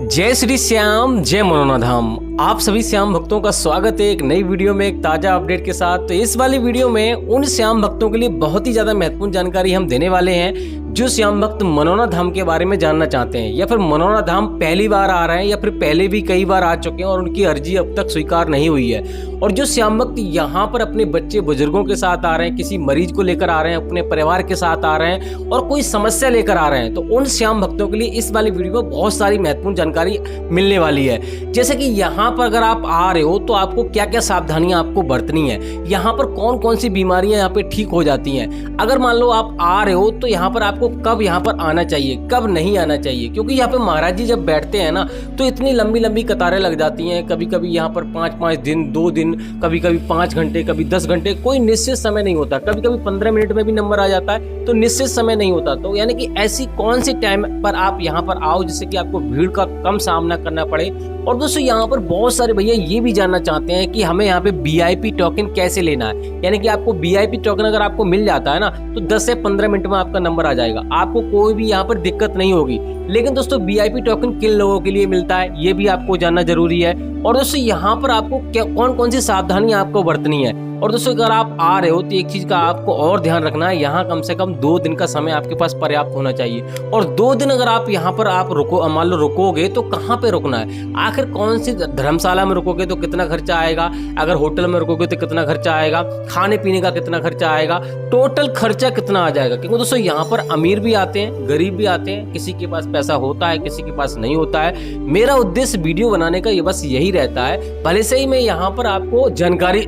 जय श्री श्याम, जय मनोना धाम। आप सभी श्याम भक्तों का स्वागत है एक नई वीडियो में, एक ताजा अपडेट के साथ। तो इस वाली वीडियो में उन श्याम भक्तों के लिए बहुत ही ज्यादा महत्वपूर्ण जानकारी हम देने वाले हैं जो श्याम भक्त मनोना धाम के बारे में जानना चाहते हैं, या फिर मनोना धाम पहली बार आ रहे हैं या फिर पहले भी कई बार आ चुके हैं और उनकी अर्जी अब तक स्वीकार नहीं हुई है। और जो श्याम भक्त यहाँ पर अपने बच्चे बुजुर्गों के साथ आ रहे हैं, किसी मरीज को लेकर आ रहे हैं, अपने परिवार के साथ आ रहे हैं और कोई समस्या लेकर आ रहे हैं, तो उन श्याम भक्तों के लिए इस वाली वीडियो में बहुत सारी महत्वपूर्ण जानकारी मिलने वाली है। जैसे कि यहाँ पर अगर आप आ रहे हो तो आपको क्या क्या सावधानियां आपको बरतनी है, यहाँ पर कौन कौन सी बीमारियां यहाँ पे ठीक हो जाती हैं। अगर मान लो आप आ रहे हो तो यहाँ पर आपको कब यहाँ पर आना चाहिए, कब नहीं आना चाहिए, क्योंकि यहाँ पे महाराज जी जब बैठते हैं ना तो इतनी लंबी लंबी कतारें लग जाती हैं। कभी कभी यहाँ पर 5-5 दिन, 2 दिन, कभी कभी 5 घंटे, कभी 10 घंटे, कोई निश्चित समय नहीं होता। कभी कभी 15 मिनट में भी नंबर आ जाता है, तो निश्चित समय नहीं होता। तो यानी कि ऐसी कौन सी टाइम पर आप यहाँ पर आओ जिससे कि आपको भीड़ का कम सामना करना पड़े। और दोस्तों यहाँ पर बहुत सारे भैया ये भी जानना चाहते हैं कि हमें यहाँ पे वीआईपी टोकन कैसे लेना है, यानी कि आपको वीआईपी टोकन अगर आपको मिल जाता है ना तो 10 से 15 मिनट में आपका नंबर आ जाएगा, आपको कोई भी यहाँ पर दिक्कत नहीं होगी। लेकिन दोस्तों वीआईपी टोकन किन लोगों के लिए मिलता है ये भी आपको जानना जरूरी है। और दोस्तों यहाँ पर आपको कौन कौन सी सावधानियां आपको बरतनी है। और दोस्तों अगर आप आ रहे हो तो एक चीज का आपको और ध्यान रखना है, यहाँ कम से कम 2 दिन का समय आपके पास पर्याप्त होना चाहिए। और 2 दिन अगर आप यहाँ पर आप रुको, मान लो रुकोगे तो कहाँ पे रुकना है, आखिर कौन सी धर्मशाला में रुकोगे तो कितना खर्चा आएगा, अगर होटल में रुकोगे तो कितना खर्चा आएगा, खाने पीने का कितना खर्चा आएगा, टोटल खर्चा कितना आ जाएगा। क्योंकि दोस्तों यहाँ पर अमीर भी आते हैं, गरीब भी आते हैं, किसी के पास पैसा होता है, किसी के पास नहीं होता है। मेरा उद्देश्य वीडियो बनाने का ये बस यही रहता है, भले से ही मैं यहाँ पर आपको जानकारी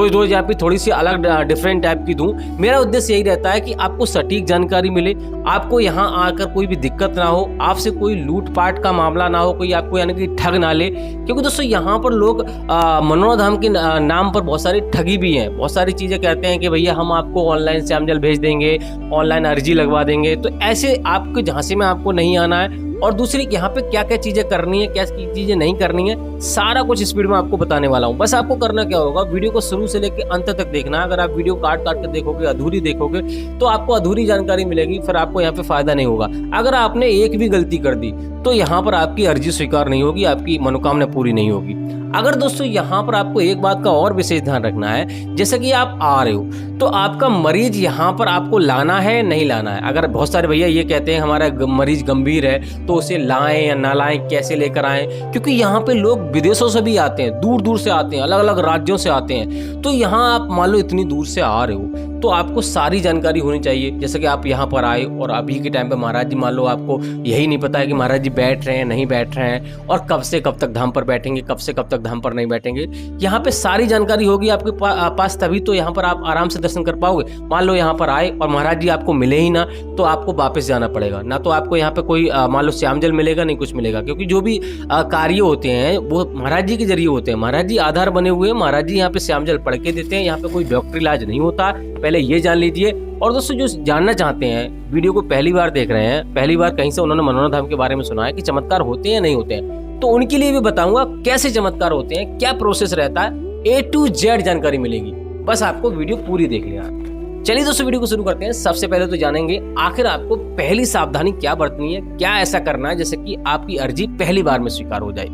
रोज यहाँ पे थोड़ी सी अलग डिफरेंट टाइप की दूं। मेरा उद्देश्य यही रहता है कि आपको सटीक जानकारी मिले, आपको यहाँ आकर कोई भी दिक्कत ना हो, आपसे कोई लूटपाट का मामला ना हो, कोई आपको यानी कि ठग ना ले। क्योंकि दोस्तों यहाँ पर लोग मनोना धाम के नाम पर बहुत सारी ठगी भी हैं, बहुत सारी चीजें कहते हैं कि भैया हम आपको ऑनलाइन श्यामजल भेज देंगे, ऑनलाइन अर्जी लगवा देंगे। तो ऐसे आपके झांसे में आपको नहीं आना है। और दूसरी यहाँ पे क्या क्या चीजें करनी है, क्या चीजें नहीं करनी है, सारा कुछ स्पीड में आपको बताने वाला हूँ। बस आपको करना क्या होगा, वीडियो को शुरू से लेकर अंत तक देखना है। अगर आप वीडियो काट काट कर देखोगे, अधूरी देखोगे तो आपको अधूरी जानकारी मिलेगी, फिर आपको यहाँ पे फायदा नहीं होगा। अगर आपने एक भी गलती कर दी तो यहाँ पर आपकी अर्जी स्वीकार नहीं होगी, आपकी मनोकामना पूरी नहीं होगी। अगर दोस्तों यहाँ पर आपको एक बात का और विशेष ध्यान रखना है, जैसे कि आप आ रहे हो तो आपका मरीज यहाँ पर आपको लाना है नहीं लाना है। अगर बहुत सारे भैया ये कहते हैं हमारा मरीज गंभीर है तो उसे लाएं या ना लाएं, कैसे लेकर आएं, क्योंकि यहाँ पे लोग विदेशों से भी आते हैं, दूर दूर से आते हैं, अलग अलग राज्यों से आते हैं। तो यहाँ आप मान लो इतनी दूर से आ रहे हो तो आपको सारी जानकारी होनी चाहिए। जैसे कि आप यहाँ पर आए और अभी के टाइम पे महाराज जी मान लो आपको यही नहीं पता है कि महाराज जी बैठ रहे हैं नहीं बैठ रहे हैं, और कब से कब तक धाम पर बैठेंगे, कब से कब तक धाम पर नहीं बैठेंगे। यहाँ पे सारी जानकारी होगी आपके पास, तभी तो यहाँ पर आप आराम से दर्शन कर पाओगे। मान लो यहाँ पर आए और महाराज जी आपको मिले ही ना तो आपको वापस जाना पड़ेगा, ना तो आपको यहाँ पे कोई मान लो श्यामजल मिलेगा, नहीं कुछ मिलेगा। क्योंकि जो भी कार्य होते हैं वो महाराज जी के जरिए होते हैं, महाराज जी आधार बने हुए हैं, महाराज जी यहाँ पे श्यामजल पढ़ के देते हैं। यहाँ पे कोई डॉक्टरी इलाज नहीं होता, पहले ये जान लीजिए। और दोस्तों जो जानना चाहते हैं, वीडियो को पहली बार देख रहे हैं, पहली बार कहीं से उन्होंने मनोना धाम के बारे में सुना है कि चमत्कार होते हैं नहीं होते हैं, तो उनके लिए भी बताऊंगा कैसे चमत्कार होते हैं, क्या प्रोसेस रहता है, A to Z जानकारी मिलेगी। बस आपको वीडियो पूरी देख लेना। चलिए दोस्तों वीडियो को शुरू करते हैं। सबसे पहले तो जानेंगे आखिर आपको पहली सावधानी क्या बरतनी है, क्या ऐसा करना है जैसे कि आपकी अर्जी पहली बार में स्वीकार हो जाए।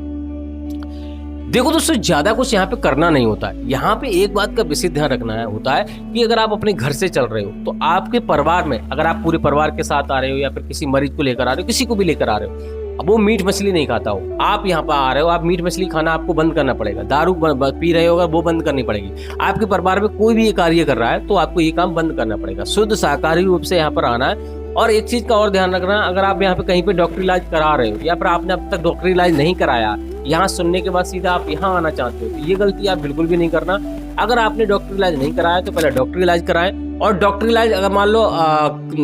देखो दोस्तों ज्यादा कुछ यहाँ पे करना नहीं होता है। यहाँ पे एक बात का विशेष ध्यान रखना होता है कि अगर आप अपने घर से चल रहे हो तो आपके परिवार में, अगर आप पूरे परिवार के साथ आ रहे हो या फिर किसी मरीज को लेकर आ रहे हो, किसी को भी लेकर आ रहे हो, अब वो मीट मछली नहीं खाता हो, आप यहाँ पर आ रहे हो, आप मीट मछली खाना आपको बंद करना पड़ेगा, दारू पी रहे हो अगर वो बंद करनी पड़ेगी। आपके परिवार में कोई भी ये कार्य कर रहा है तो आपको ये काम बंद करना पड़ेगा। शुद्ध शाकाहारी रूप से यहाँ पर आना है। और एक चीज का और ध्यान रखना, अगर आप यहाँ पे कहीं पे डॉक्टरी इलाज करा रहे हो या फिर आपने अब तक डॉक्टरी इलाज नहीं कराया, यहाँ सुनने के बाद सीधा आप यहाँ आना चाहते हो, तो ये गलती आप बिल्कुल भी नहीं करना। अगर आपने डॉक्टरी इलाज नहीं कराया तो पहले डॉक्टरी इलाज कराएं। और डॉक्टरी इलाज अगर मान लो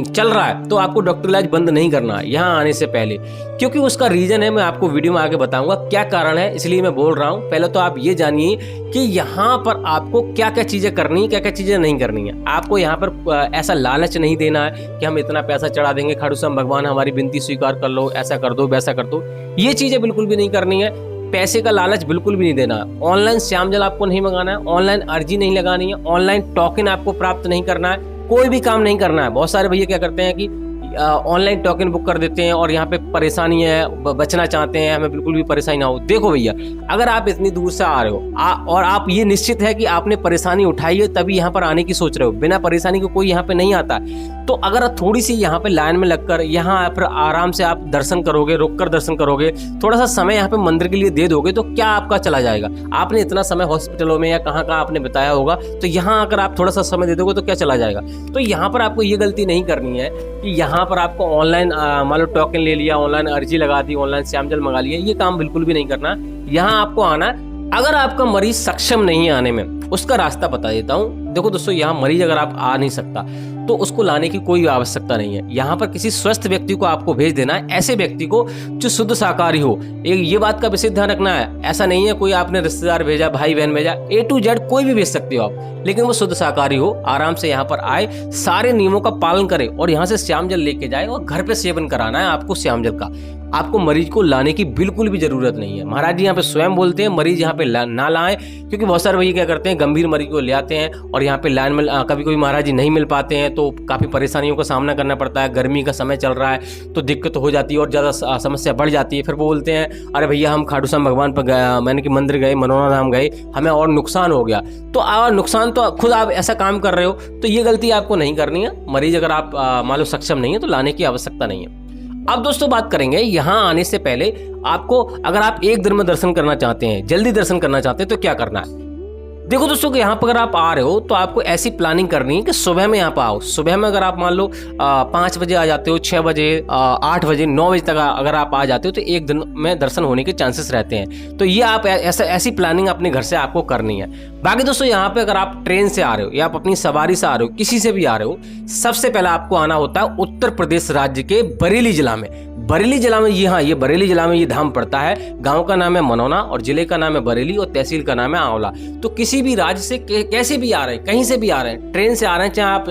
चल रहा है तो आपको डॉक्टरी इलाज बंद नहीं करना है यहाँ आने से पहले, क्योंकि उसका रीजन है, मैं आपको वीडियो में आगे बताऊंगा क्या कारण है, इसलिए मैं बोल रहा हूँ। पहले तो आप ये जानिए कि यहाँ पर आपको क्या क्या चीजें करनी है, क्या क्या चीजें नहीं करनी है। आपको यहाँ पर ऐसा लालच नहीं देना है कि हम इतना पैसा चढ़ा देंगे, खाटू श्याम भगवान हमारी विनती स्वीकार कर लो, ऐसा कर दो वैसा कर दो, ये चीजें बिल्कुल भी नहीं करनी है। पैसे का लालच बिल्कुल भी नहीं देना। ऑनलाइन श्यामजल आपको नहीं मंगाना है, ऑनलाइन अर्जी नहीं लगानी है, ऑनलाइन टोकन आपको प्राप्त नहीं करना है, कोई भी काम नहीं करना है। बहुत सारे भैया क्या करते हैं कि ऑनलाइन टोकन बुक कर देते हैं और यहाँ पे परेशानी है, बचना चाहते हैं, हमें बिल्कुल भी परेशानी ना हो। देखो भैया, अगर आप इतनी दूर से आ रहे हो और आप ये निश्चित है कि आपने परेशानी उठाई है तभी यहाँ पर आने की सोच रहे हो, बिना परेशानी को कोई यहाँ पे नहीं आता, तो अगर थोड़ी सी यहाँ पे लाइन में लगकर यहाँ पर आराम से आप दर्शन करोगे, रुक कर दर्शन करोगे, थोड़ा सा समय यहाँ पे मंदिर के लिए दे दोगे तो क्या आपका चला जाएगा। आपने इतना समय हॉस्पिटलों में या कहाँ आपने बताया होगा, तो यहाँ अगर आप थोड़ा सा समय दे दोगे तो क्या चला जाएगा। तो यहाँ पर आपको ये गलती नहीं करनी है कि यहाँ पर आपको ऑनलाइन मान लो टोकन ले लिया, ऑनलाइन अर्जी लगा दी, ऑनलाइन श्यामजल मंगा लिया, ये काम बिल्कुल भी नहीं करना। यहाँ आपको आना, अगर आपका मरीज सक्षम नहीं है आने में, उसका रास्ता बता देता हूँ। देखो दोस्तों, यहाँ मरीज अगर आप आ नहीं सकता तो उसको लाने की कोई आवश्यकता नहीं है। यहाँ पर किसी स्वस्थ व्यक्ति को आपको भेज देना है, ऐसे व्यक्ति को जो शुद्ध शाकाहारी हो। ये बात का विशेष ध्यान रखना है, ऐसा नहीं है कोई आपने रिश्तेदार भेजा, भाई बहन भेजा, A to Z कोई भी भेज सकते हो आप, लेकिन वो शुद्ध शाकाहारी हो, आराम से यहाँ पर आए, सारे नियमों का पालन करे और यहाँ से श्यामजल लेके जाए और घर पे सेवन कराना है आपको श्यामजल का। आपको मरीज को लाने की बिल्कुल भी जरूरत नहीं है। महाराज जी यहाँ पे स्वयं बोलते हैं मरीज यहाँ पे ना लाएं, क्योंकि बहुत सारे भैया क्या करते हैं, गंभीर मरीज को ले आते हैं और यहाँ पे लाइन में कभी कभी महाराज जी नहीं मिल पाते हैं तो काफ़ी परेशानियों का सामना करना पड़ता है। गर्मी का समय चल रहा है तो दिक्कत हो जाती है और ज़्यादा समस्या बढ़ जाती है। फिर वो बोलते हैं अरे भैया हम खाटू श्याम भगवान पर गए, मैंने कि मंदिर गए, मनोना धाम गए, हमें और नुकसान हो गया। तो और नुकसान तो खुद आप ऐसा काम कर रहे हो, तो ये गलती आपको नहीं करनी है। मरीज अगर आप मान लो सक्षम नहीं है तो लाने की आवश्यकता नहीं है। अब दोस्तों बात करेंगे यहाँ आने से पहले आपको, अगर आप एक दिन में दर्शन करना चाहते हैं, जल्दी दर्शन करना चाहते हैं तो क्या करना है। देखो दोस्तों कि यहाँ पर अगर आप आ रहे हो तो आपको ऐसी प्लानिंग करनी है कि सुबह में यहाँ पर आओ। सुबह में अगर आप मान लो 5 बजे आ जाते हो, 6 बजे, 8 बजे, 9 बजे तक अगर आप आ जाते हो तो एक दिन में दर्शन होने के चांसेस रहते हैं। तो ये आप ऐसी प्लानिंग अपने घर से आपको करनी है। बाकी दोस्तों यहाँ पे अगर आप ट्रेन से आ रहे हो या आप अपनी सवारी से आ रहे हो, किसी से भी आ रहे हो, सबसे पहले आपको आना होता है उत्तर प्रदेश राज्य के बरेली जिला में। बरेली जिला में ये बरेली जिला में ये धाम पड़ता है। गांव का नाम है मनोना और जिले का नाम है बरेली और तहसील का नाम है आंवला। तो किसी भी राज्य से कैसे भी आ रहे हैं, कहीं से भी आ रहे हैं, ट्रेन से आ रहे हैं, चाहे आप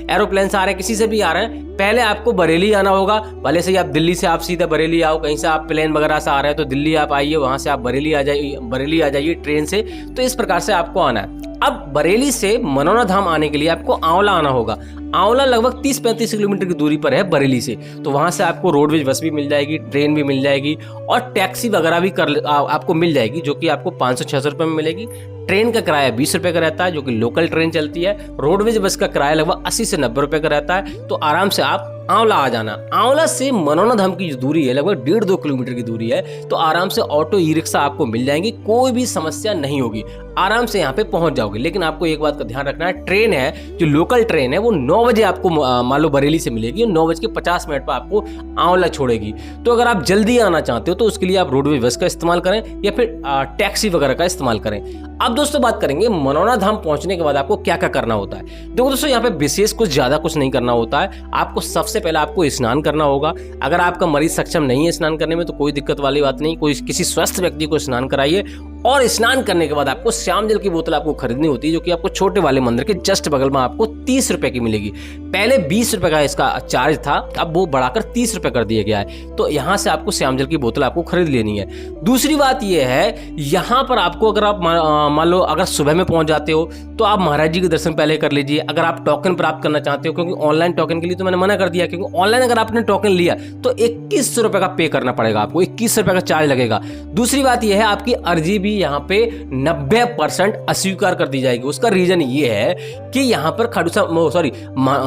एरोप्लेन से आ रहे हैं, किसी से भी आ रहे हैं, पहले आपको बरेली आना होगा। भले से आप दिल्ली से आप सीधा बरेली आओ, कहीं से आप प्लेन वगैरह से आ रहे हैं तो दिल्ली आप आइए, वहां से आप बरेली आ जाइए ट्रेन से। तो इस प्रकार से आपको आना है। अब बरेली से मनोना धाम आने के लिए आपको आंवला आना होगा। आंवला लगभग 30-35 किलोमीटर की दूरी पर है बरेली से। तो वहां से आपको रोडवेज बस भी मिल जाएगी, ट्रेन भी मिल जाएगी और टैक्सी वगैरह भी आपको मिल जाएगी, जो कि आपको 500-600 रुपये में मिलेगी। ट्रेन का किराया 20 रुपये का रहता है, जो कि लोकल ट्रेन चलती है। रोडवेज बस का किराया लगभग 80 से 90 रुपये का रहता है। तो आराम से आप आंवला आ जाना। आंवला से मनोना धाम की जो दूरी है लगभग 1.5-2 किलोमीटर की दूरी है। तो आराम से ऑटो, ई रिक्शा आपको मिल जाएंगी, कोई भी समस्या नहीं होगी, आराम से यहाँ पे पहुंच जाओगे। लेकिन आपको एक बात का ध्यान रखना है, ट्रेन है जो लोकल ट्रेन है वो 9 बजे आपको मान लो बरेली से मिलेगी, 9:50 पर आपको आंवला छोड़ेगी। तो अगर आप जल्दी आना चाहते हो तो उसके लिए आप रोडवेज बस का इस्तेमाल करें या फिर टैक्सी वगैरह का इस्तेमाल करें। अब दोस्तों बात करेंगे मनोना धाम पहुंचने के बाद आपको क्या क्या करना होता है। देखो दोस्तों, यहाँ पे विशेष कुछ ज्यादा कुछ नहीं करना होता है। आपको सबसे पहले आपको स्नान करना होगा। अगर आपका मरीज सक्षम नहीं है स्नान करने में तो कोई दिक्कत वाली बात नहीं, कोई किसी स्वस्थ व्यक्ति को स्नान कराइए। और स्नान करने के बाद आपको श्यामजल की बोतल आपको खरीदनी होती है, जो कि आपको छोटे वाले मंदिर के जस्ट बगल में आपको 30 रुपए की मिलेगी। पहले 20 रुपए का इसका चार्ज था, अब वो बढ़ाकर 30 रुपए कर दिया गया है। तो यहाँ से आपको श्यामजल की बोतल आपको खरीद लेनी है। दूसरी बात यह है, यहाँ पर आपको अगर आप मान लो अगर सुबह में पहुंच जाते हो तो आप महाराज जी के दर्शन पहले कर लीजिए। अगर आप टोकन प्राप्त करना चाहते हो, क्योंकि ऑनलाइन टोकन के लिए तो मैंने मना कर दिया, क्योंकि ऑनलाइन अगर आपने टोकन लिया तो 21 रुपए का पे करना पड़ेगा आपको, 21 रुपए का चार्ज लगेगा। दूसरी बात यह है, आपकी अर्जी भी यहाँ पे 90% अस्वीकार कर दी जाएगी। उसका रीजन ये है कि यहाँ पर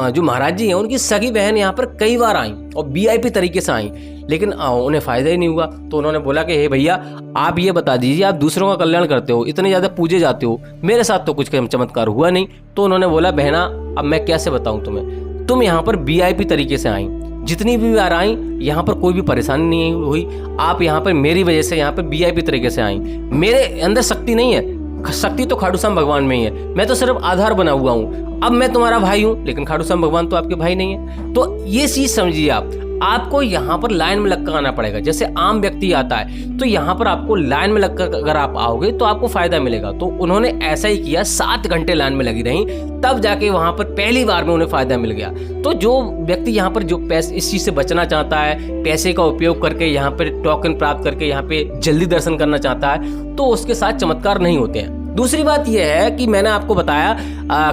जो महाराज जी हैं उनकी सगी बहन यहाँ पर कई बार आई और VIP तरीके से आई, लेकिन उन्हें फायदा ही नहीं हुआ। तो उन्होंने बोला कि हे भैया, आप ये बता दीजिए, आप दूसरों का कल्याण करते हो, इतने ज्यादा पूजे जाते हो, मेरे साथ तो कुछ चमत्कार हुआ नहीं। तो उन्होंने बोला बहना, अब मैं कैसे बताऊं तुम्हें, तुम यहाँ पर VIP तरीके से आई, जितनी भी बार आई यहाँ पर कोई भी परेशानी नहीं हुई। आप यहाँ पर मेरी वजह से यहाँ पर VIP तरीके से आई। मेरे अंदर शक्ति नहीं है, शक्ति तो खाटू श्याम भगवान में ही है, मैं तो सिर्फ आधार बना हुआ हूँ। अब मैं तुम्हारा भाई हूँ, लेकिन खाटू श्याम भगवान तो आपके भाई नहीं है। तो ये चीज समझिए आपको यहाँ पर लाइन में लगकर आना पड़ेगा। जैसे आम व्यक्ति आता है तो यहाँ पर आपको लाइन में लगकर अगर आप आओगे तो आपको फायदा मिलेगा। तो उन्होंने ऐसा ही किया, 7 घंटे लाइन में लगी रही, तब जाके वहां पर पहली बार में उन्हें फायदा मिल गया। तो जो व्यक्ति यहाँ पर जो पैसे इस चीज से बचना चाहता है, पैसे का उपयोग करके यहाँ पर टोकन प्राप्त करके यहाँ पे जल्दी दर्शन करना चाहता है, तो उसके साथ चमत्कार नहीं होते हैं। दूसरी बात यह है कि मैंने आपको बताया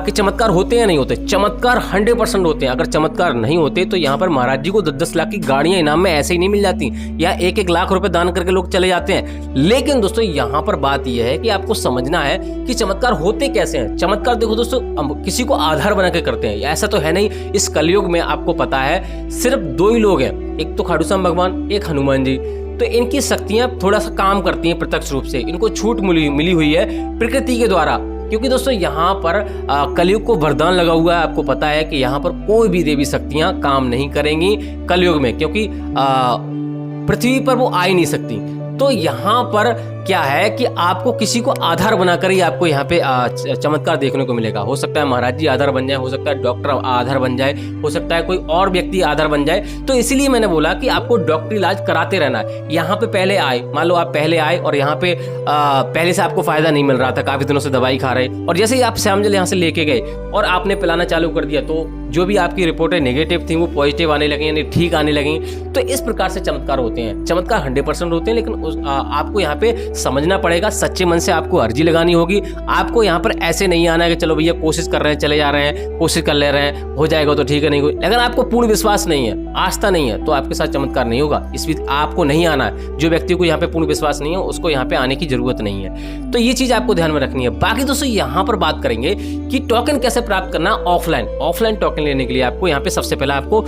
कि चमत्कार होते या नहीं होते। चमत्कार 100% होते हैं। अगर चमत्कार नहीं होते तो यहाँ पर महाराज जी को 10-10 लाख की गाड़ियां इनाम में ऐसे ही नहीं मिल जाती, या 1-1 लाख रुपए दान करके लोग चले जाते हैं। लेकिन दोस्तों यहाँ पर बात यह है कि आपको समझना है कि चमत्कार होते कैसे हैं। चमत्कार देखो दोस्तों, किसी को आधार बना के करते हैं, ऐसा तो है नहीं। इस कलयुग में आपको पता है सिर्फ 2 ही लोग हैं, एक तो खाटू श्याम भगवान, एक हनुमान जी। तो इनकी शक्तियां थोड़ा सा काम करती हैं प्रत्यक्ष रूप से। इनको छूट मिली हुई है प्रकृति के द्वारा, क्योंकि दोस्तों यहाँ पर कलयुग को वरदान लगा हुआ है। आपको पता है कि यहाँ पर कोई भी देवी शक्तियां काम नहीं करेंगी कलयुग में, क्योंकि पृथ्वी पर वो आ ही नहीं सकती। तो यहाँ पर क्या है कि आपको किसी को आधार बनाकर ही आपको यहाँ पे चमत्कार देखने को मिलेगा। हो सकता है महाराज जी आधार बन जाए, हो सकता है डॉक्टर आधार बन जाए, हो सकता है कोई और व्यक्ति आधार बन जाए। तो इसीलिए मैंने बोला कि आपको डॉक्टरी इलाज कराते रहना है। यहाँ पे पहले आए, मान लो आप पहले आए और यहाँ पे पहले से आपको फायदा नहीं मिल रहा था, काफी दिनों से दवाई खा रहे, और जैसे ही आप श्यामजल यहाँ से लेके गए और आपने पिलाना चालू कर दिया, तो जो भी आपकी रिपोर्टें नेगेटिव थी वो पॉजिटिव आने लगी, यानी ठीक आने लगी। तो इस प्रकार से चमत्कार होते हैं। चमत्कार 100% होते हैं, लेकिन आपको यहाँ पे समझना पड़ेगा, सच्चे मन से आपको अर्जी लगानी होगी। आपको यहाँ पर ऐसे नहीं आना है कि चलो भैया कोशिश कर रहे हैं, चले जा रहे हैं, कोशिश कर ले रहे हैं, हो जाएगा तो ठीक है, नहीं अगर आपको पूर्ण विश्वास नहीं है, आस्था नहीं है, तो आपके साथ चमत्कार नहीं होगा। इस बीच आपको नहीं आना है। जो व्यक्ति को यहाँ पे पूर्ण विश्वास नहीं है उसको यहाँ पे आने की जरूरत नहीं है। तो ये चीज आपको ध्यान में रखनी है। बाकी दोस्तों यहाँ पर बात करेंगे कि टोकन कैसे प्राप्त करना ऑफलाइन टोकन लेने के लिए आपको यहाँ पे सबसे पहले आपको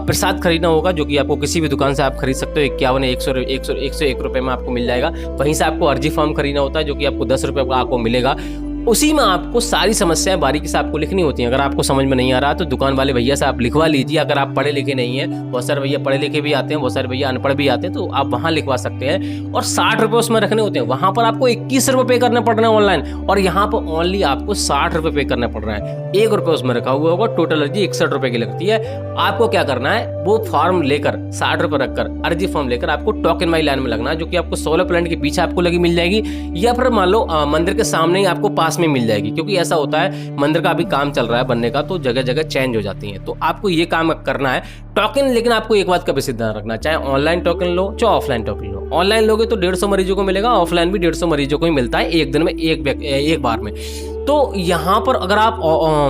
प्रसाद खरीदना होगा, जो कि आपको किसी भी दुकान से आप खरीद सकते हो। 51-101 रुपए में आपको मिल जाएगा। वहीं से आपको अर्जी फॉर्म खरीदना होता है, जो कि आपको 10 रुपए का आपको मिलेगा। उसी में आपको सारी समस्याएं बारीकी से आपको लिखनी होती हैं। अगर आपको समझ में नहीं आ रहा तो दुकान वाले भैया से आप लिखवा लीजिए। अगर आप पढ़े लिखे नहीं है, बहुत सारे भैया पढ़े लिखे भी आते हैं, बहुत सारे भैया अनपढ़ भी आते हैं, तो आप वहां लिखवा सकते हैं। और 60 रुपए उसमें रखने होते हैं। वहां पर आपको 21 रुपए पे करना पड़ रहा है ऑनलाइन, और यहाँ पर ओनली आपको 60 रुपए पे करना पड़ रहा है। 1 रुपए उसमें रखा हुआ होगा। टोटल अर्जी 61 रुपए की लगती है। आपको क्या करना है, वो फॉर्म लेकर 60 रुपए रखकर अर्जी फॉर्म लेकर आपको टोकन वाली लाइन में लगना है, जो कि आपको 16 प्लांट के पीछे आपको लगी मिल जाएगी, या फिर मान लो मंदिर के सामने ही आपको पास में मिल जाएगी। क्योंकि ऐसा होता है मंदिर का अभी काम चल रहा है बनने का, तो जगह जगह चेंज हो जाती है। तो आपको ये काम करना है टोकन। लेकिन आपको एक बात का विशेष ध्यान रखना, चाहे ऑनलाइन टोकन लो चाहे ऑफलाइन टोकन लो। ऑनलाइन लोगे तो 150 मरीजों को मिलेगा, ऑफलाइन भी 150 मरीजों को ही मिलता है एक दिन में, एक बार में। तो यहाँ पर अगर आप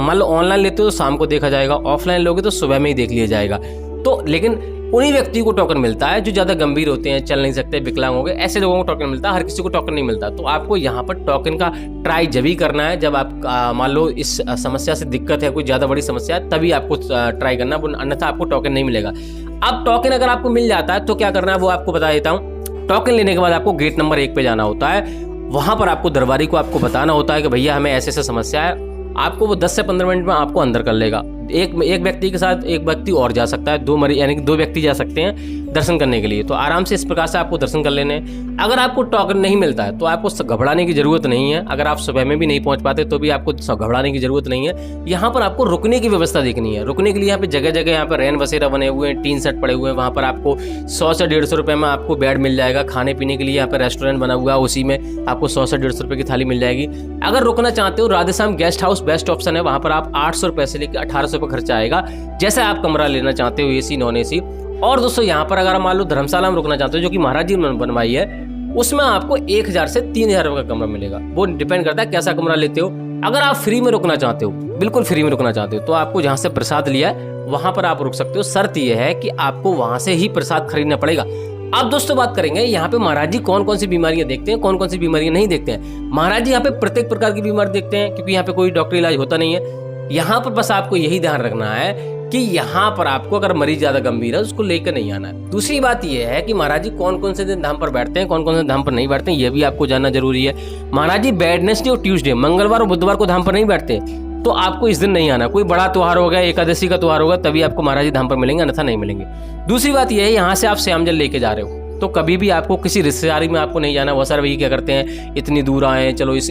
मान लो ऑनलाइन लेते हो तो शाम को देखा जाएगा, ऑफलाइन लोगे तो सुबह में ही देख लिया जाएगा। तो लेकिन उन्हीं व्यक्ति को टोकन मिलता है जो ज्यादा गंभीर होते हैं, चल नहीं सकते, विकलांग हो गए, ऐसे लोगों को टोकन मिलता है। हर किसी को टोकन नहीं मिलता। तो आपको यहाँ पर टोकन का ट्राई जब ही करना है जब आप मान लो इस समस्या से दिक्कत है, कोई ज्यादा बड़ी समस्या है, तभी आपको ट्राई करना, अन्यथा आपको टोकन नहीं मिलेगा। अब टोकन अगर आपको मिल जाता है तो क्या करना है वो आपको बता देता हूँ। टोकन लेने के बाद आपको गेट नंबर 1 पे जाना होता है। वहां पर आपको दरबारी को आपको बताना होता है कि भैया हमें ऐसे समस्या है। आपको वो 10 से 15 मिनट में आपको अंदर कर लेगा। एक व्यक्ति के साथ एक व्यक्ति और जा सकता है, 2 मरीज यानी कि 2 व्यक्ति जा सकते हैं दर्शन करने के लिए। तो आराम से इस प्रकार से आपको दर्शन कर लेने। अगर आपको टोकन नहीं मिलता है तो आपको घबराने की जरूरत नहीं है। अगर आप सुबह में भी नहीं पहुंच पाते तो भी आपको घबराने की जरूरत नहीं है। यहाँ पर आपको रुकने की व्यवस्था देखनी है। रुकने के लिए यहाँ पे जगह जगह यहाँ पर रैन बसेरा बने हुए हैं, टीन सेट पड़े हुए हैं। वहाँ पर आपको 100 से 150 रुपए में आपको बेड मिल जाएगा। खाने पीने के लिए यहाँ पर रेस्टोरेंट बना हुआ है, उसी में आपको 100 से 150 रुपए की थाली मिल जाएगी। अगर रुकना चाहते हो, Radheshyam guest house best option है। वहाँ पर आप 800 रुपए से लेकर 1800 रुपए खर्चा आएगा, जैसे आप कमरा लेना चाहते हो, एसी नॉन एसी। और दोस्तों यहाँ पर अगर मान लो धर्मशाला में रुकना चाहते हो, जो कि महाराज जी ने बनवाई है, उसमें आपको 1000 से 3000 रुपए का कमरा मिलेगा। वो डिपेंड करता है कैसा कमरा लेते हो। अगर आप फ्री में रुकना चाहते हो, बिल्कुल फ्री में रुकना चाहते हो, तो आपको जहाँ से प्रसाद लिया है वहां पर आप रुक सकते हो। शर्त यह है कि आपको वहां से ही प्रसाद खरीदना पड़ेगा। अब दोस्तों बात करेंगे यहाँ पे महाराज जी कौन कौन सी बीमारियां देखते हैं, कौन कौन सी बीमारियां नहीं देखते हैं। महाराज जी यहाँ पे प्रत्येक प्रकार की बीमारी देखते हैं, क्योंकि यहाँ पे कोई डॉक्टरी इलाज होता नहीं है। यहाँ पर बस आपको यही ध्यान रखना है कि यहाँ पर आपको अगर मरीज ज्यादा गंभीर है उसको लेकर नहीं आना है। दूसरी बात यह है कि महाराज जी कौन कौन से दिन धाम पर बैठते हैं, कौन कौन से धाम पर नहीं बैठते हैं, यह भी आपको जानना जरूरी है। महाराज जी वेडनेसडे और ट्यूसडे, मंगलवार और बुधवार को धाम पर नहीं बैठते, तो आपको इस दिन नहीं आना। कोई बड़ा त्योहार होगा, एकादशी का त्योहार होगा, तभी आपको महाराज जी धाम पर मिलेंगे, अन्यथा नहीं मिलेंगे। दूसरी बात यह है, यहाँ से आप श्यामजल लेके जा रहे हो तो कभी भी आपको किसी रिश्तेदारी में आपको नहीं जाना। बहुत सारे भैया क्या करते हैं, इतनी दूर आए, चलो इस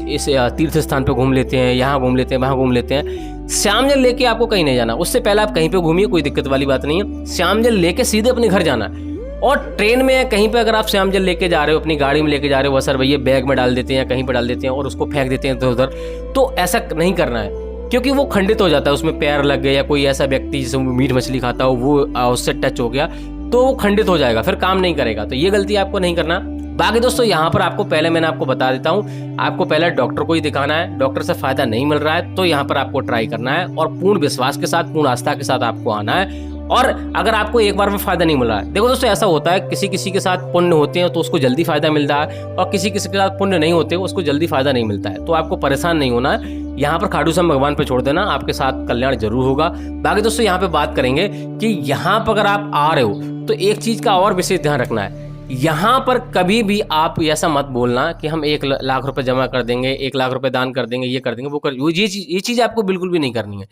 तीर्थ स्थान पे घूम लेते हैं, यहाँ घूम लेते हैं, वहाँ घूम लेते हैं। श्यामजल लेके आपको कहीं नहीं जाना। उससे पहले आप कहीं पे घूमिए, कोई दिक्कत वाली बात नहीं है। श्यामजल लेके सीधे अपने घर जाना है। और ट्रेन में कहीं पे अगर आप श्यामजल लेके जा रहे हो, अपनी गाड़ी में लेके जा रहे हो, बहुत सारे भैया बैग में डाल देते हैं, कहीं पर डाल देते हैं और उसको फेंक देते हैं इधर उधर। तो ऐसा नहीं करना है, क्योंकि वो खंडित हो जाता है, उसमें पैर लग गए या कोई ऐसा व्यक्ति जिसे मीट मछली खाता हो वो उससे टच हो गया तो वो खंडित हो जाएगा, फिर काम नहीं करेगा। तो ये गलती आपको नहीं करना। बाकी दोस्तों यहाँ पर आपको पहले मैंने आपको बता देता हूँ, आपको पहले डॉक्टर को ही दिखाना है। डॉक्टर से फायदा नहीं मिल रहा है तो यहाँ पर आपको ट्राई करना है और पूर्ण विश्वास के साथ, पूर्ण आस्था के साथ आपको आना है। और अगर आपको एक बार में फायदा नहीं मिल रहा है, देखो दोस्तों ऐसा होता है, किसी किसी के साथ पुण्य होते हैं तो उसको जल्दी फायदा मिलता है, और किसी किसी के साथ पुण्य नहीं होते उसको जल्दी फायदा नहीं मिलता है। तो आपको परेशान नहीं होना है, यहाँ पर खाटू श्याम भगवान पे छोड़ देना, आपके साथ कल्याण जरूर होगा। बाकी दोस्तों यहाँ पे बात करेंगे कि यहाँ पर अगर आप आ रहे हो तो एक चीज का और विशेष ध्यान रखना है, यहाँ पर कभी भी आप ऐसा मत बोलना कि हम 1 लाख रुपए जमा कर देंगे, 1 लाख रुपए दान कर देंगे, ये कर देंगे, वो कर, ये चीज आपको बिल्कुल भी नहीं करनी है।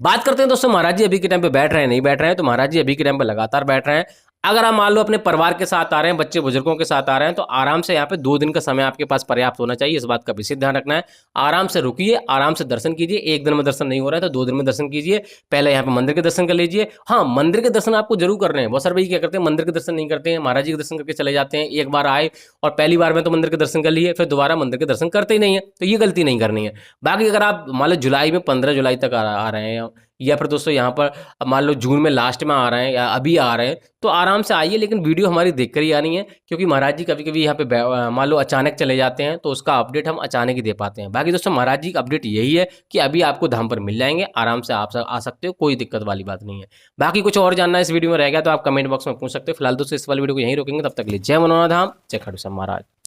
बात करते हैं दोस्तों महाराज जी अभी के टाइम पे बैठ रहे हैं नहीं बैठ रहे हैं, तो महाराज जी अभी के टाइम पे लगातार बैठ रहे हैं। अगर आप मान लो अपने परिवार के साथ आ रहे हैं, बच्चे बुजुर्गों के साथ आ रहे हैं, तो आराम से यहाँ पे 2 दिन का समय आपके पास पर्याप्त होना चाहिए, इस बात का विशेष ध्यान रखना है। आराम से रुकिए, आराम से दर्शन कीजिए। 1 दिन में दर्शन नहीं हो रहा है तो 2 दिन में दर्शन कीजिए। पहले यहाँ पे मंदिर के दर्शन कर लीजिए। हाँ, मंदिर के दर्शन आपको जरूर करने हैं। बहुत सारे भाई क्या करते हैं, मंदिर के दर्शन नहीं करते हैं, महाराज जी के दर्शन करके चले जाते हैं। एक बार आए और पहली बार में तो मंदिर के दर्शन कर लिए, फिर दोबारा मंदिर के दर्शन करते ही नहीं है, तो ये गलती नहीं करनी है। बाकी अगर आप मान लो जुलाई में 15 जुलाई तक आ रहे हैं, या फिर दोस्तों यहाँ पर मान लो जून में लास्ट में आ रहे हैं या अभी आ रहे हैं, तो आराम से आइए, लेकिन वीडियो हमारी देखकर ही आनी है, क्योंकि महाराज जी कभी कभी यहाँ पे मान लो अचानक चले जाते हैं, तो उसका अपडेट हम अचानक ही दे पाते हैं। बाकी दोस्तों महाराज जी का अपडेट यही है कि अभी आपको धाम पर मिल जाएंगे, आराम से आप आ सकते हो, कोई दिक्कत वाली बात नहीं है। बाकी कुछ और जानना इस वीडियो में रह गया तो आप कमेंट बॉक्स में पूछ सकते हो। फिलहाल दोस्तों इस वाली वीडियो को यहीं रोकेंगे, तब तक के लिए जय मनोनाथ धाम, जय खाटू श्याम महाराज।